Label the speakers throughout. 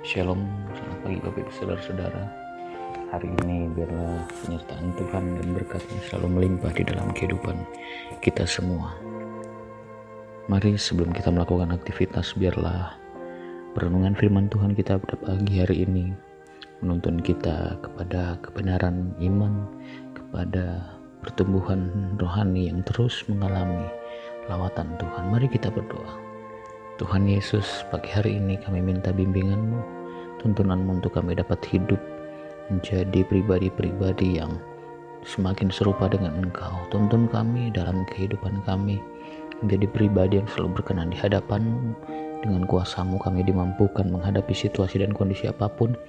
Speaker 1: Shalom, selamat pagi Bapak Ibu Saudara-saudara. Hari ini biarlah penyertaan Tuhan dan berkat-Nya selalu melimpah di dalam kehidupan kita semua. Mari sebelum kita melakukan aktivitas, biarlah perenungan firman Tuhan kita pada pagi hari ini menuntun kita kepada kebenaran iman, kepada pertumbuhan rohani yang terus mengalami lawatan Tuhan. Mari kita berdoa. Tuhan Yesus, pagi hari ini kami minta bimbingan-Mu, tuntunan-Mu untuk kami dapat hidup menjadi pribadi-pribadi yang semakin serupa dengan Engkau. Tuntun kami dalam kehidupan kami menjadi pribadi yang selalu berkenan di hadapan-Mu. Dengan kuasa-Mu kami dimampukan menghadapi situasi dan kondisi apapun,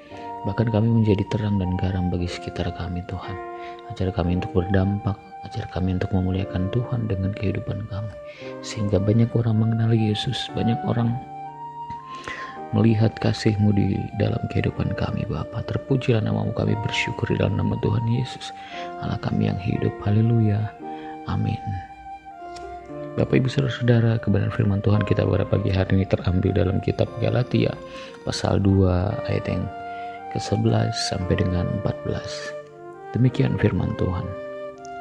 Speaker 1: bahkan kami menjadi terang dan garam bagi sekitar kami. Tuhan, ajar kami untuk berdampak, ajar kami untuk memuliakan Tuhan dengan kehidupan kami, sehingga banyak orang mengenal Yesus, banyak orang melihat kasih-Mu di dalam kehidupan kami. Bapa, terpujilah nama-Mu, kami bersyukur di dalam nama Tuhan Yesus, Allah kami yang hidup. Haleluya, amin. Bapak Ibu Saudara-saudara, kebenaran firman Tuhan kita pada pagi hari ini terambil dalam kitab Galatia pasal 2 ayat yang ke-11 sampai dengan 14. Demikian firman Tuhan.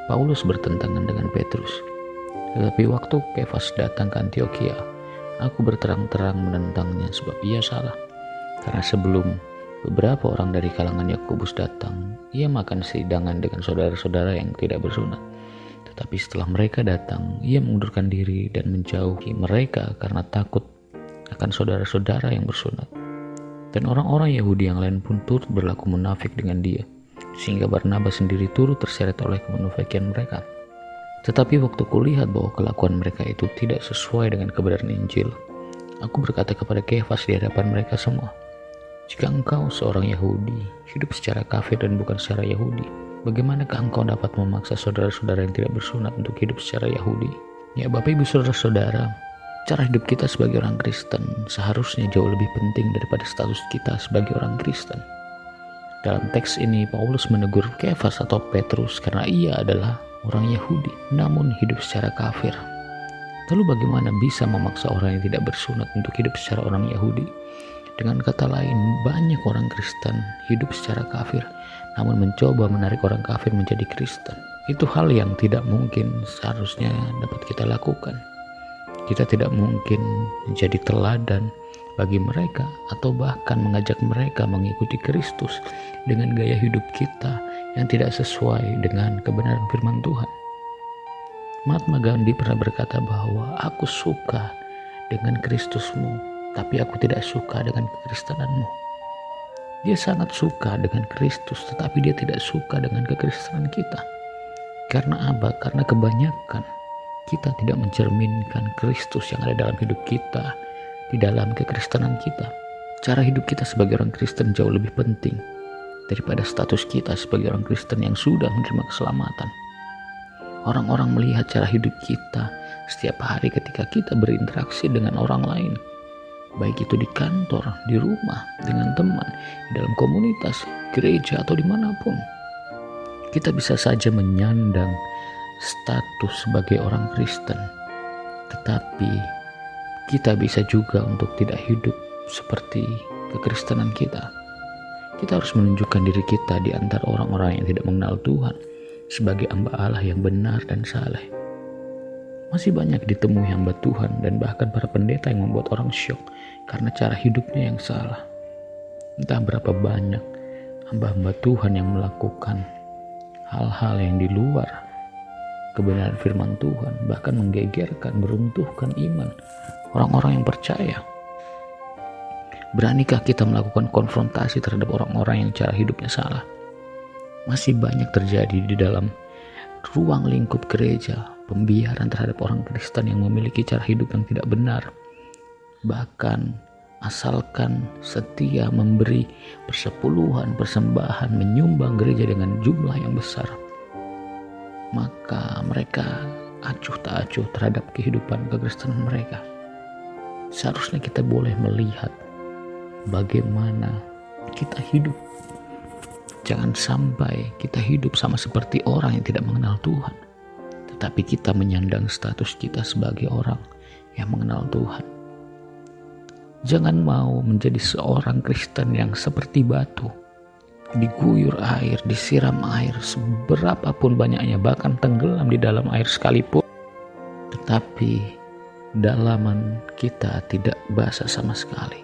Speaker 1: Paulus bertentangan dengan Petrus. Tetapi waktu Kefas datang ke Antiokhia, aku berterang-terang menentangnya sebab ia salah. Karena sebelum beberapa orang dari kalangan Yakobus datang, ia makan sehidangan dengan saudara-saudara yang tidak bersunat. Tetapi setelah mereka datang, ia mengundurkan diri dan menjauhi mereka karena takut akan saudara-saudara yang bersunat. Dan orang-orang Yahudi yang lain pun turut berlaku munafik dengan dia, sehingga Barnabas sendiri turut terseret oleh kemunafikan mereka. Tetapi waktu kulihat bahwa kelakuan mereka itu tidak sesuai dengan kebenaran Injil, aku berkata kepada Kefas di hadapan mereka semua, jika engkau seorang Yahudi, hidup secara kafir dan bukan secara Yahudi, bagaimanakah engkau dapat memaksa saudara-saudara yang tidak bersunat untuk hidup secara Yahudi? Ya Bapak Ibu Saudara-saudara, cara hidup kita sebagai orang Kristen seharusnya jauh lebih penting daripada status kita sebagai orang Kristen. Dalam teks ini Paulus menegur Kefas atau Petrus karena ia adalah orang Yahudi namun hidup secara kafir. Lalu bagaimana bisa memaksa orang yang tidak bersunat untuk hidup secara orang Yahudi? Dengan kata lain, banyak orang Kristen hidup secara kafir namun mencoba menarik orang kafir menjadi Kristen. Itu hal yang tidak mungkin seharusnya dapat kita lakukan. Kita tidak mungkin menjadi teladan bagi mereka atau bahkan mengajak mereka mengikuti Kristus dengan gaya hidup kita yang tidak sesuai dengan kebenaran firman Tuhan. Mahatma Gandhi pernah berkata bahwa aku suka dengan Kristusmu, tapi aku tidak suka dengan kekristenanmu. Dia sangat suka dengan Kristus, tetapi dia tidak suka dengan kekristenan kita. Karena apa? Karena kebanyakan kita tidak mencerminkan Kristus yang ada dalam hidup kita, di dalam kekristenan kita. Cara hidup kita sebagai orang Kristen jauh lebih penting daripada status kita sebagai orang Kristen yang sudah menerima keselamatan. Orang-orang melihat cara hidup kita setiap hari ketika kita berinteraksi dengan orang lain, baik itu di kantor, di rumah, dengan teman, dalam komunitas, gereja, atau dimanapun. Kita bisa saja menyandang status sebagai orang Kristen, tetapi kita bisa juga untuk tidak hidup seperti kekristenan kita. Kita harus menunjukkan diri kita di antara orang-orang yang tidak mengenal Tuhan sebagai hamba Allah yang benar dan saleh. Masih banyak ditemui hamba Tuhan dan bahkan para pendeta yang membuat orang syok karena cara hidupnya yang salah. Entah berapa banyak hamba-hamba Tuhan yang melakukan hal-hal yang di luar kebenaran firman Tuhan, bahkan menggegerkan, meruntuhkan iman orang-orang yang percaya. Beranikah kita melakukan konfrontasi terhadap orang-orang yang cara hidupnya salah? Masih banyak terjadi di dalam ruang lingkup gereja, pembiaran terhadap orang Kristen yang memiliki cara hidup yang tidak benar. Bahkan asalkan setia memberi persepuluhan, persembahan, menyumbang gereja dengan jumlah yang besar, maka mereka acuh tak acuh terhadap kehidupan kekristenan mereka. Seharusnya kita boleh melihat bagaimana kita hidup. Jangan sampai kita hidup sama seperti orang yang tidak mengenal Tuhan, tetapi kita menyandang status kita sebagai orang yang mengenal Tuhan. Jangan mau menjadi seorang Kristen yang seperti batu, diguyur air, disiram air seberapapun banyaknya, bahkan tenggelam di dalam air sekalipun, tetapi dalaman kita tidak basah sama sekali.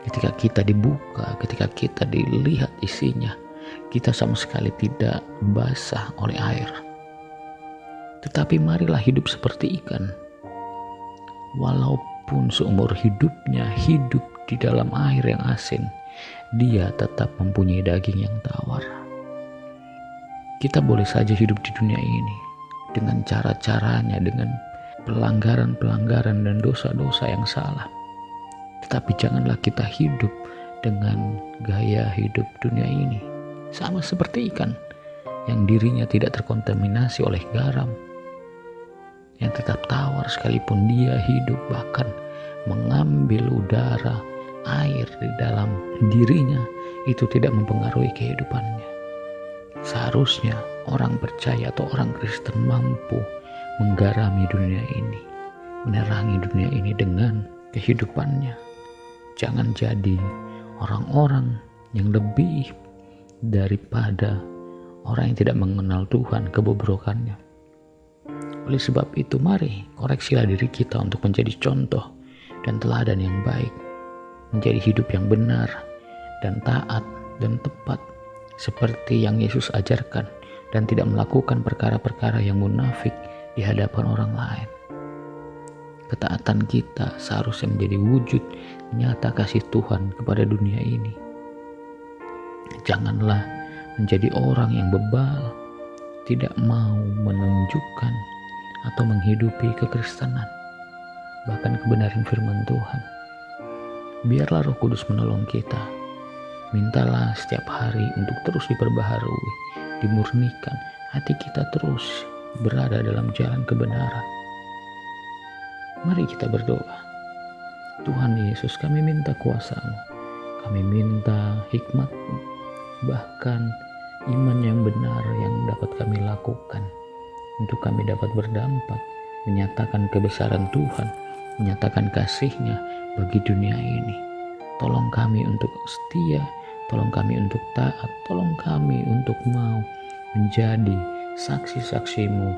Speaker 1: Ketika kita dibuka, ketika kita dilihat isinya, kita sama sekali tidak basah oleh air. Tetapi marilah hidup seperti ikan. Walaupun seumur hidupnya hidup di dalam air yang asin, dia tetap mempunyai daging yang tawar. Kita boleh saja hidup di dunia ini dengan cara-caranya, dengan pelanggaran-pelanggaran dan dosa-dosa yang salah. Tetapi janganlah kita hidup dengan gaya hidup dunia ini, sama seperti ikan yang dirinya tidak terkontaminasi oleh garam, yang tetap tawar sekalipun dia hidup, bahkan mengambil udara, air di dalam dirinya, itu tidak mempengaruhi kehidupannya. Seharusnya orang percaya atau orang Kristen mampu menggarami dunia ini, menerangi dunia ini dengan kehidupannya. Jangan jadi orang-orang yang lebih daripada orang yang tidak mengenal Tuhan, kebobrokannya. Oleh sebab itu, mari koreksilah diri kita untuk menjadi contoh dan teladan yang baik, menjadi hidup yang benar dan taat dan tepat seperti yang Yesus ajarkan, dan tidak melakukan perkara-perkara yang munafik di hadapan orang lain. Ketaatan kita seharusnya menjadi wujud nyata kasih Tuhan kepada dunia ini. Janganlah menjadi orang yang bebal, tidak mau menunjukkan atau menghidupi kekristenan, bahkan kebenaran firman Tuhan. Biarlah Roh Kudus menolong kita. Mintalah setiap hari untuk terus diperbaharui, dimurnikan hati kita terus berada dalam jalan kebenaran. Mari kita berdoa. Tuhan Yesus, kami minta kuasa-Mu, kami minta hikmat-Mu, bahkan iman yang benar yang dapat kami lakukan, untuk kami dapat berdampak, menyatakan kebesaran Tuhan, menyatakan kasih-Nya bagi dunia ini. Tolong kami untuk setia, tolong kami untuk taat, tolong kami untuk mau menjadi saksi-saksi-Mu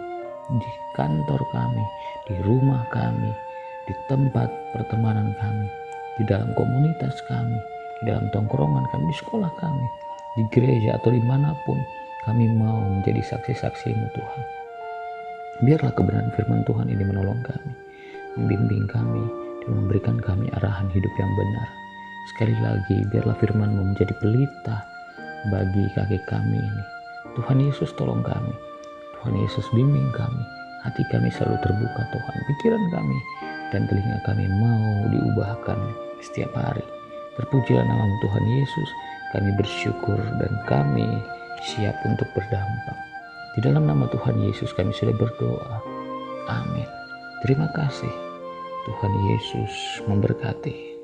Speaker 1: di kantor kami, di rumah kami, di tempat pertemanan kami, di dalam komunitas kami, di dalam tongkrongan kami, di sekolah kami, di gereja atau dimanapun kami mau menjadi saksi-saksi-Mu Tuhan. Biarlah kebenaran firman Tuhan ini menolong kami, membimbing kami, dan memberikan kami arahan hidup yang benar. Sekali lagi, biarlah firman-Mu menjadi pelita bagi kaki kami ini. Tuhan Yesus tolong kami, Tuhan Yesus bimbing kami, hati kami selalu terbuka Tuhan, pikiran kami dan telinga kami mau diubahkan setiap hari. Terpujilah nama-Mu Tuhan Yesus, kami bersyukur dan kami siap untuk berdampak. Di dalam nama Tuhan Yesus kami sudah berdoa. Amin. Terima kasih. Tuhan Yesus memberkati.